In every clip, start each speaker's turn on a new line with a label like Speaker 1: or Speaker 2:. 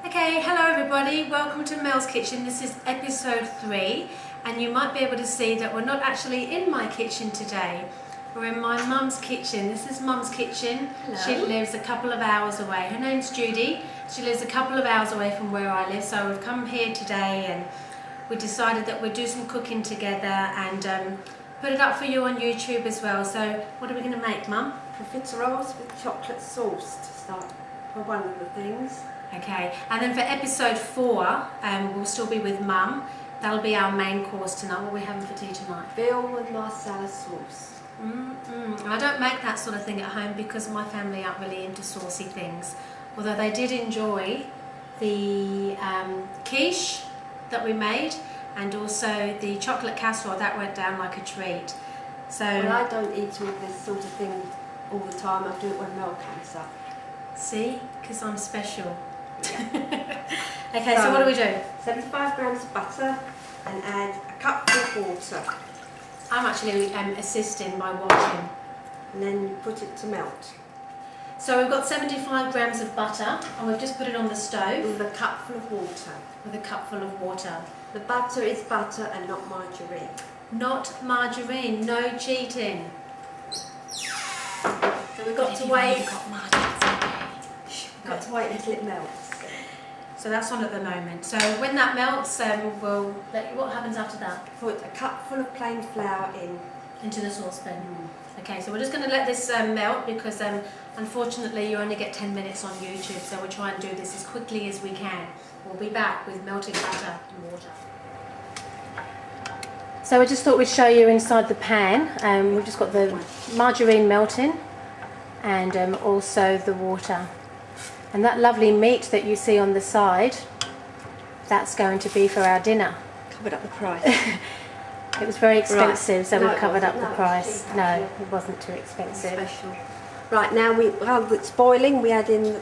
Speaker 1: Okay, hello everybody, welcome to Mel's Kitchen. This is episode 3 and you might be able to see that we're not actually in my kitchen today. We're in my mum's kitchen. This is mum's kitchen.
Speaker 2: Hello.
Speaker 1: She lives a couple of hours away. Her name's Judy. She lives a couple of hours away from where I live, so we've come here today and we decided that we'd do some cooking together and put it up for you on YouTube as well. So what are we going to make, Mum?
Speaker 2: Profiteroles with chocolate sauce to start for one of the things.
Speaker 1: Okay, and then for episode 4, we'll still be with Mum. That'll be our main course tonight. What are we having for tea tonight?
Speaker 2: Veal and marsala sauce.
Speaker 1: I don't make that sort of thing at home because my family aren't really into saucy things. Although they did enjoy the quiche that we made and also the chocolate casserole. That went down like a treat. So
Speaker 2: Well, I don't eat all this sort of thing all the time. I do it when Mel comes up.
Speaker 1: See, because I'm special.
Speaker 2: Yeah.
Speaker 1: Okay, so what do we do?
Speaker 2: 75 grams of butter and add a cupful of water.
Speaker 1: I'm actually assisting by watching.
Speaker 2: And then you put it to melt.
Speaker 1: So we've got 75 grams of butter and we've just put it on the stove
Speaker 2: With a cupful of water.
Speaker 1: with a cupful of water.
Speaker 2: The butter is butter and not margarine.
Speaker 1: Not margarine, no cheating.
Speaker 2: So we've got to wait. Got to wait until it melts.
Speaker 1: So that's on at the moment. So when that melts, we'll let you, what happens after that?
Speaker 2: Put a cupful of plain flour in.
Speaker 1: Into the saucepan. Okay, so we're just going to let this melt because unfortunately you only get 10 minutes on YouTube, so we'll try and do this as quickly as we can. We'll be back with melted butter and water. So we just thought we'd show you inside the pan. We've just got the margarine melting and also the water. And that lovely meat that you see on the side, that's going to be for our dinner.
Speaker 2: Covered up the price.
Speaker 1: It was very expensive,
Speaker 2: Right.
Speaker 1: so
Speaker 2: No,
Speaker 1: we've
Speaker 2: it
Speaker 1: covered up
Speaker 2: wasn't.
Speaker 1: the
Speaker 2: No, it was
Speaker 1: price.
Speaker 2: cheap,
Speaker 1: No,
Speaker 2: actually.
Speaker 1: it wasn't too expensive.
Speaker 2: Special. Right, now while it's boiling, we add in the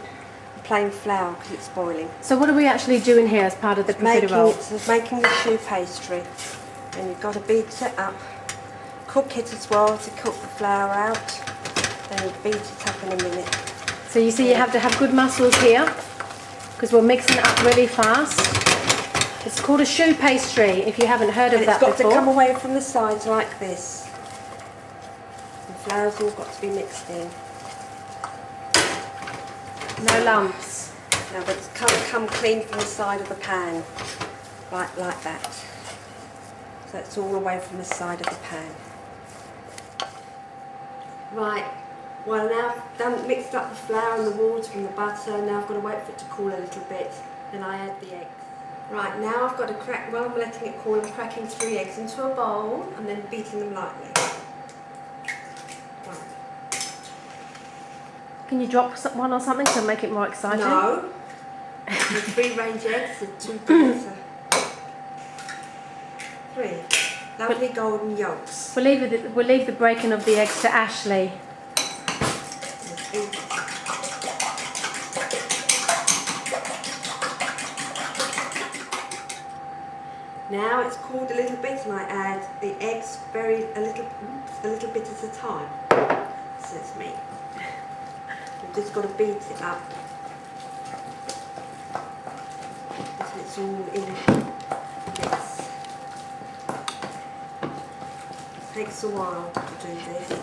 Speaker 2: plain flour because it's boiling.
Speaker 1: So what are we actually doing here as part of the profiterole?
Speaker 2: Making the choux pastry. And you've got to beat it up. Cook it as well to cook the flour out. Then beat it up in a minute.
Speaker 1: So you see you have to have good muscles here because we're mixing it up really fast. It's called a choux pastry if you haven't heard of
Speaker 2: And
Speaker 1: that
Speaker 2: it's got
Speaker 1: before.
Speaker 2: to come away from the sides like this. The flour's all got to be mixed in.
Speaker 1: No lumps.
Speaker 2: Now but it's come clean from the side of the pan. Like that. So it's all away from the side of the pan. Right, well now I've mixed up the flour and the water from the butter. Now I've got to wait for it to cool a little bit. Then I add the eggs. Right, now I've got to crack, while I'm letting it cool, I'm cracking 3 eggs into a bowl and then beating them lightly. Right.
Speaker 1: Can you drop one or something to make it more exciting?
Speaker 2: No. The 3 range eggs are 2 better. 3. Lovely golden yolks.
Speaker 1: We'll leave the breaking of the eggs to Ashley.
Speaker 2: Now it's cooled a little bit and I add the eggs a little bit at a time. Says me. You've just got to beat it up. Until it's all in this. It takes a while to do this.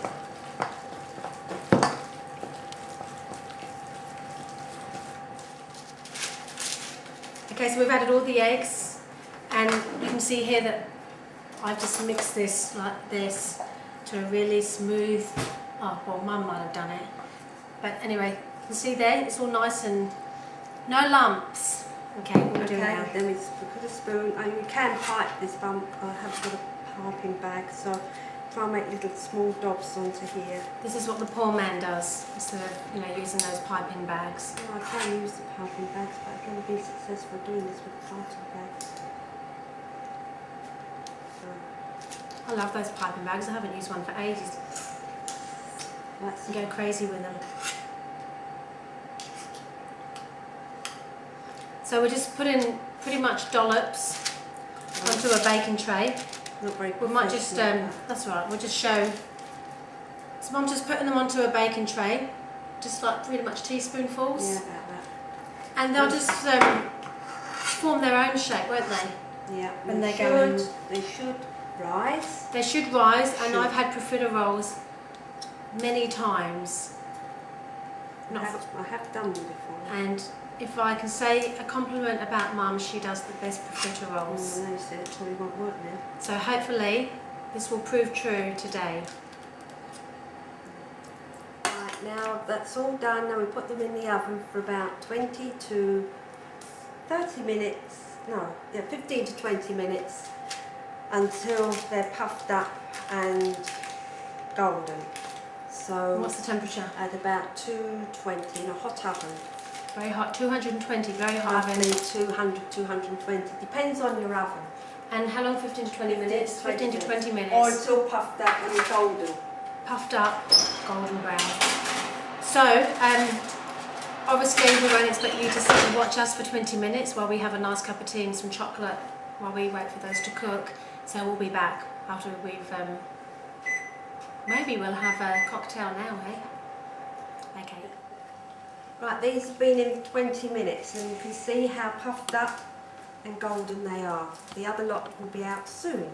Speaker 1: Okay, so we've added all the eggs. And you can see here that I've just mixed this like this to a really smooth, oh well Mum might have done it. But anyway, you can see there, it's all nice and no lumps. Okay, what we're doing now.
Speaker 2: Then we put a spoon, and you can pipe this bump, I have got a piping bag, so try and make little small dobs onto here.
Speaker 1: This is what the poor man does, instead of using those piping bags.
Speaker 2: Well, I can use the piping bags, but I've never been successful doing this with piping bags.
Speaker 1: I love those piping bags, I haven't used one for ages.
Speaker 2: That's
Speaker 1: You go crazy with them. So we're just putting pretty much dollops onto a baking tray.
Speaker 2: not very
Speaker 1: We might just,
Speaker 2: professional.
Speaker 1: that's all right, we'll just show. So Mum's just putting them onto a baking tray, just like pretty much teaspoonfuls.
Speaker 2: Yeah, about that.
Speaker 1: And they'll just form their own shape, won't they?
Speaker 2: Yeah.
Speaker 1: When
Speaker 2: they
Speaker 1: they go
Speaker 2: should. They should rise.
Speaker 1: They should rise, and
Speaker 2: Should.
Speaker 1: I've had profiteroles many times.
Speaker 2: I have done them before.
Speaker 1: And if I can say a compliment about Mum, she does the best profiteroles.
Speaker 2: I know you said it probably won't work now.
Speaker 1: So hopefully this will prove true today.
Speaker 2: Right, now that's all done. Now we put them in the oven for about 20 to 30 minutes. No, yeah, 15 to 20 minutes until they're puffed up and golden. So
Speaker 1: What's the temperature?
Speaker 2: at about 220 in a hot oven.
Speaker 1: Very hot, 220, very hot oven.
Speaker 2: Roughly 200, 220. Depends on your oven.
Speaker 1: And how long? 15 to 20 minutes? 15 to 20 minutes.
Speaker 2: Or until puffed up and golden.
Speaker 1: Puffed up, golden brown. So, obviously we won't expect you to sit and watch us for 20 minutes while we have a nice cup of tea and some chocolate while we wait for those to cook. So we'll be back after we've, maybe we'll have a cocktail now, eh? Okay.
Speaker 2: Right, these have been in 20 minutes and you can see how puffed up and golden they are. The other lot will be out soon.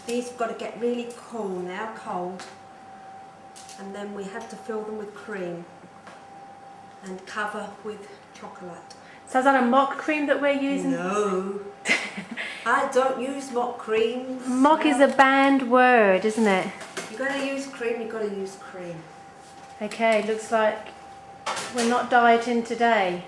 Speaker 2: These have got to get really cool now, cold. And then we have to fill them with cream and cover with chocolate.
Speaker 1: So is that a mock cream that we're using?
Speaker 2: No, I don't use mock creams.
Speaker 1: Mock is a banned word, isn't it?
Speaker 2: You've got to use cream, you've got to use cream.
Speaker 1: Okay, looks like we're not dieting today.